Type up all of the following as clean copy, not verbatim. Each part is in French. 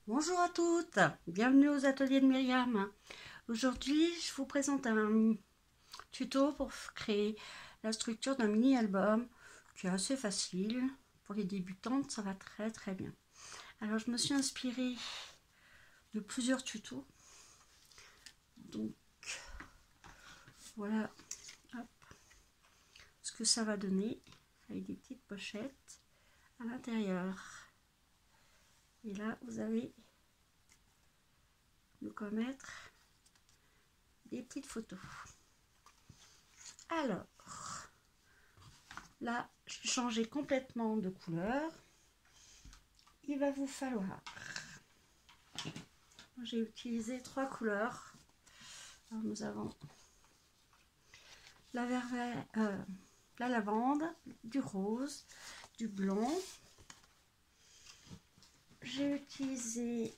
Bonjour à toutes, bienvenue aux ateliers de Myriam. Aujourd'hui, je vous présente un tuto pour créer la structure d'un mini-album qui est assez facile. Pour les débutantes, ça va très bien. Alors, je me suis inspirée de plusieurs tutos. Donc, voilà ce que ça va donner avec des petites pochettes à l'intérieur. Et là, vous avez de quoi mettre des petites photos. Alors, là, j'ai changé complètement de couleur. Il va vous falloir... J'ai utilisé 3 couleurs. Alors, nous avons la la lavande, du rose, du blanc. J'ai utilisé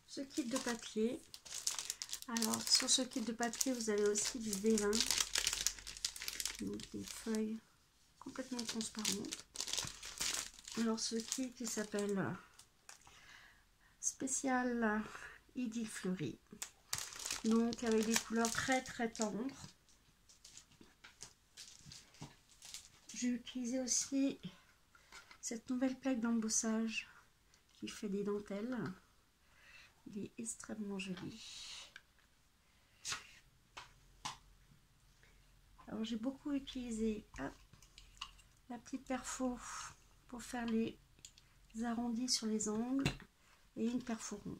ce kit de papier. Alors, sur ce kit de papier, vous avez aussi du vélin. Donc, des feuilles complètement transparentes. Alors, ce kit qui s'appelle Spécial Idylle Fleurie. Donc, avec des couleurs très tendres. J'ai utilisé aussi cette nouvelle plaque d'embossage qui fait des dentelles. Il est extrêmement joli. Alors, j'ai beaucoup utilisé la petite perfo pour faire les arrondis sur les angles et une perfo ronde.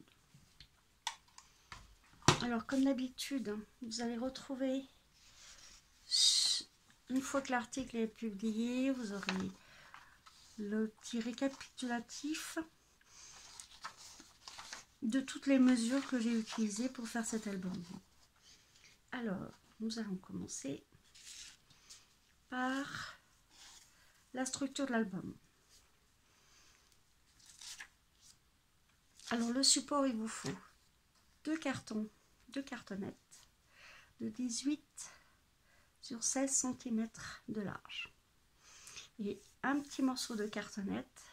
Alors, comme d'habitude, vous allez retrouver, une fois que l'article est publié, vous aurez le petit récapitulatif de toutes les mesures que j'ai utilisées pour faire cet album. Alors, nous allons commencer par la structure de l'album. Alors, le support, il vous faut 2 cartons, 2 cartonnettes de 18 sur 16 cm de large et un petit morceau de cartonnette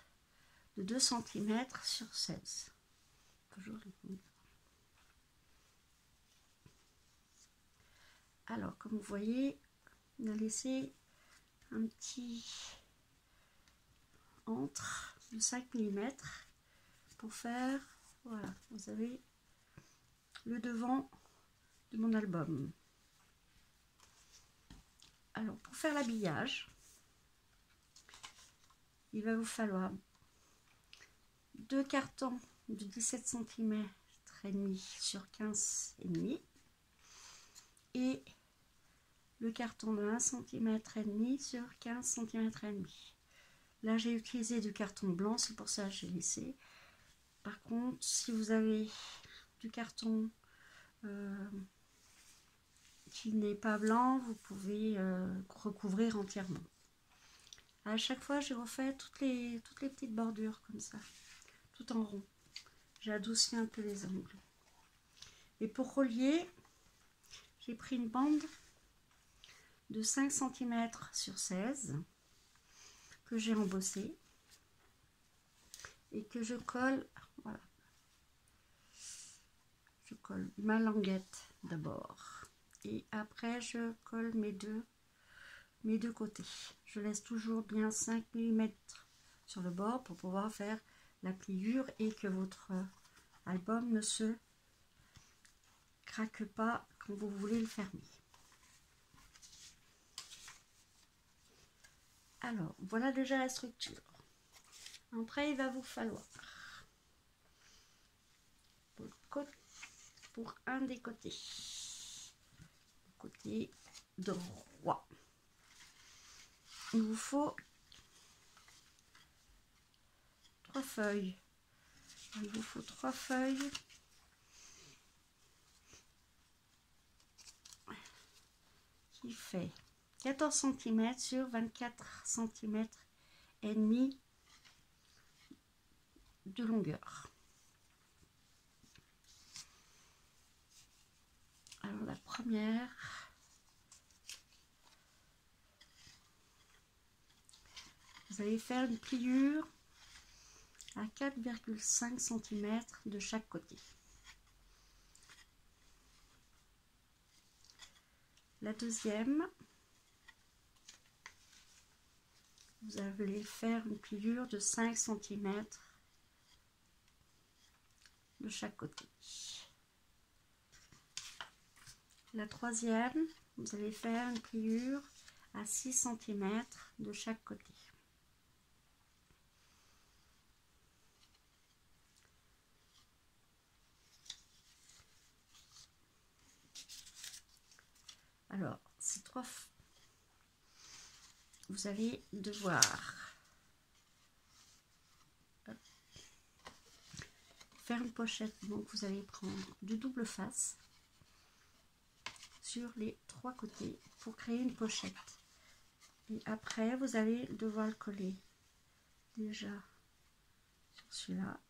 de 2 cm sur 16. Toujours les... Alors, comme vous voyez, on a laissé un petit entre de 5 mm pour faire, voilà, vous avez le devant de mon album. Alors, pour faire l'habillage, il va vous falloir 2 cartons de 17 cm et demi sur 15,5 et le carton de 1 cm et demi sur 15 cm et demi. Là, j'ai utilisé du carton blanc, c'est pour ça que j'ai laissé. Par contre, si vous avez du carton qui n'est pas blanc, vous pouvez recouvrir entièrement. À chaque fois, j'ai refait toutes les petites bordures comme ça, tout en rond. J'ai adouci un peu les angles. Et pour relier, j'ai pris une bande de 5 cm sur 16 que j'ai embossée et que je colle, voilà. Je colle ma languette d'abord et après je colle mes deux côtés. Je laisse toujours bien 5 mm sur le bord pour pouvoir faire la pliure et que votre album ne se craque pas quand vous voulez le fermer. Alors, voilà déjà la structure. Après, il va vous falloir pour un des côtés, le côté droit, il vous faut 3 feuilles. Il vous faut 3 feuilles qui fait 14 cm sur 24 cm et demi de longueur. Alors la première, vous allez faire une pliure à 4,5 cm de chaque côté. La deuxième, vous allez faire une pliure de 5 cm de chaque côté. La troisième, vous allez faire une pliure à 6 cm de chaque côté. Alors, ces trois, vous allez devoir faire une pochette. Donc, vous allez prendre du double face sur les trois côtés pour créer une pochette. Et après, vous allez devoir le coller déjà sur celui-là.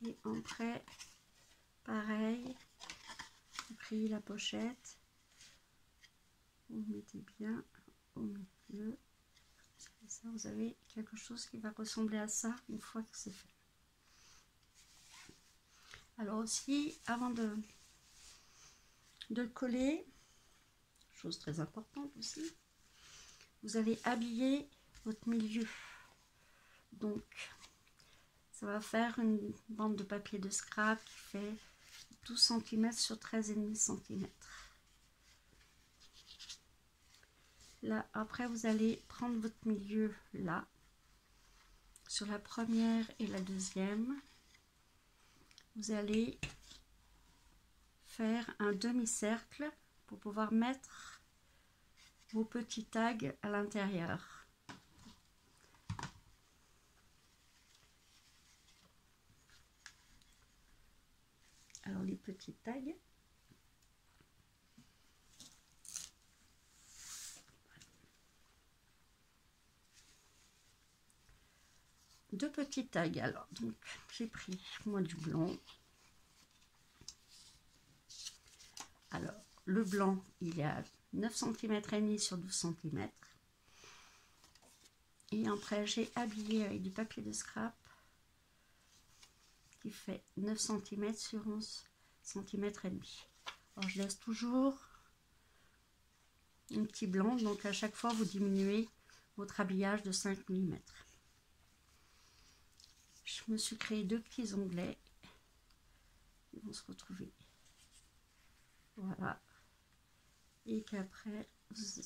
Et après, pareil, vous créez la pochette. Vous mettez bien au milieu. Et ça, vous avez quelque chose qui va ressembler à ça une fois que c'est fait. Alors aussi, avant de le coller, chose très importante aussi, vous allez habiller votre milieu. Donc, ça va faire une bande de papier de scrap qui fait 12 cm sur 13,5 cm. Là, après, vous allez prendre votre milieu là, sur la première et la deuxième. Vous allez faire un demi-cercle pour pouvoir mettre vos petits tags à l'intérieur. Alors les petits tags, deux petits tags. Alors donc j'ai pris moi du blanc. Alors le blanc il est à 9 cm et demi sur 12 cm. Et après j'ai habillé avec du papier de scrap qui fait 9 cm sur 11 cm et demi. Alors je laisse toujours un petit blanc, donc à chaque fois vous diminuez votre habillage de 5 mm. Je me suis créé deux petits onglets qui vont se retrouver. Voilà. Et qu'après vous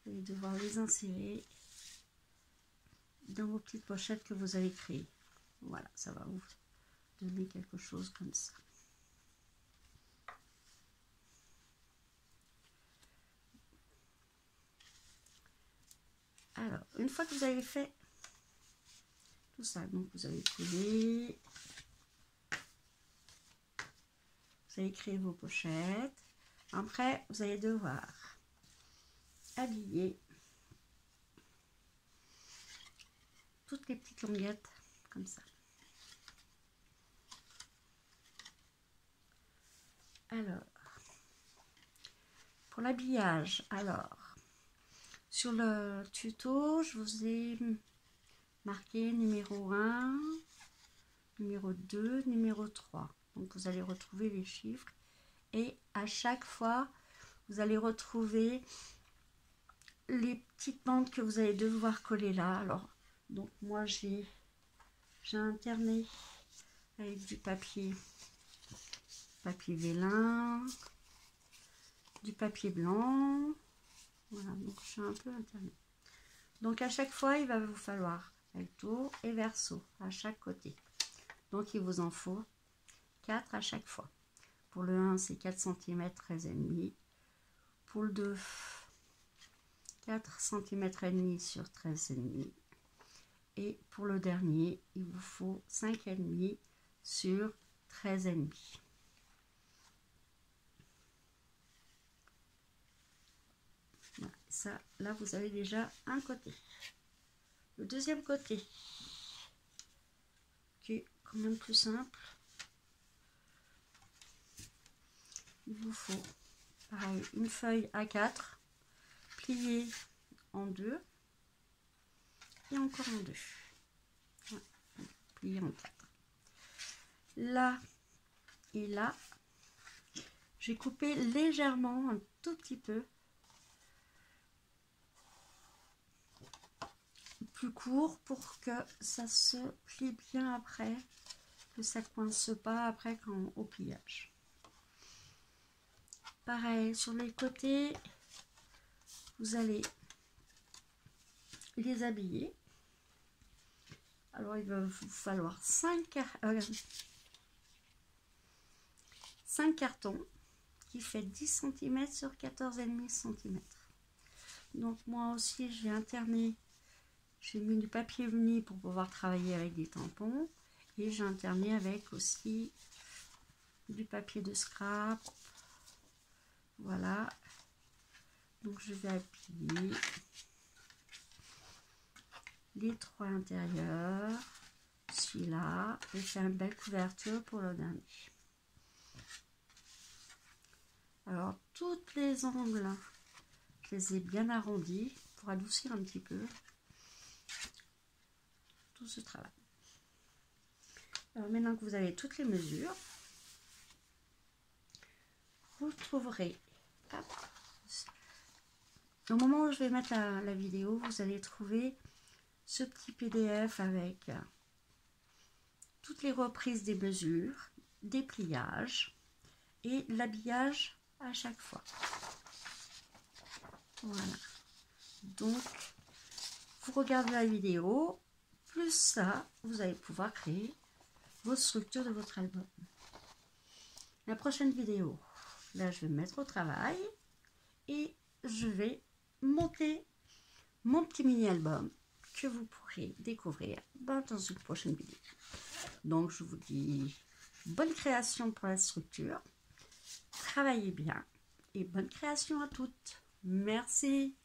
allez devoir les insérer dans vos petites pochettes que vous avez créées. Voilà, ça va vous donner quelque chose comme ça. Alors, une fois que vous avez fait tout ça, donc vous avez collé, vous allez créer vos pochettes. Après, vous allez devoir habiller toutes les petites languettes comme ça. Alors, pour l'habillage, alors, sur le tuto, je vous ai marqué numéro 1, numéro 2, numéro 3. Donc, vous allez retrouver les chiffres. Et à chaque fois, vous allez retrouver les petites bandes que vous allez devoir coller là. Alors, donc moi, j'ai interné avec du papier vélin, du papier blanc. Voilà, donc je suis un peu interné. Donc à chaque fois, il va vous falloir recto et verso à chaque côté. Donc il vous en faut 4 à chaque fois. Pour le 1, c'est 4 cm 13,5. Pour le 2, 4 cm et demi sur 13,5. Et pour le dernier, il vous faut 5,5 sur 13,5. Voilà, ça, là, vous avez déjà un côté. Le deuxième côté, qui est quand même plus simple, il vous faut pareil une feuille A4 pliée en deux et encore en deux. Ouais, plier en quatre. Là et là, j'ai coupé légèrement, un tout petit peu plus court pour que ça se plie bien après, que ça coince pas après quand au pliage. Pareil sur les côtés, vous allez les habiller. Alors il va vous falloir 5 cartons qui fait 10 cm sur 14,5 cm. Donc moi aussi j'ai alterné, j'ai mis du papier uni pour pouvoir travailler avec des tampons et j'ai alterné avec aussi du papier de scrap. Voilà, donc je vais appuyer les trois intérieurs, celui-là, et faire une belle couverture pour le dernier. Alors toutes les angles, je les ai bien arrondis pour adoucir un petit peu tout ce travail. Alors maintenant que vous avez toutes les mesures, vous trouverez, hop, au moment où je vais mettre la vidéo, vous allez trouver ce petit PDF avec toutes les reprises des mesures, des pliages et l'habillage à chaque fois. Voilà. Donc, vous regardez la vidéo, plus ça, vous allez pouvoir créer votre structure de votre album. La prochaine vidéo, là je vais me mettre au travail et je vais monter mon petit mini-album que vous pourrez découvrir dans une prochaine vidéo. Donc je vous dis bonne création pour la structure, travaillez bien et bonne création à toutes. Merci.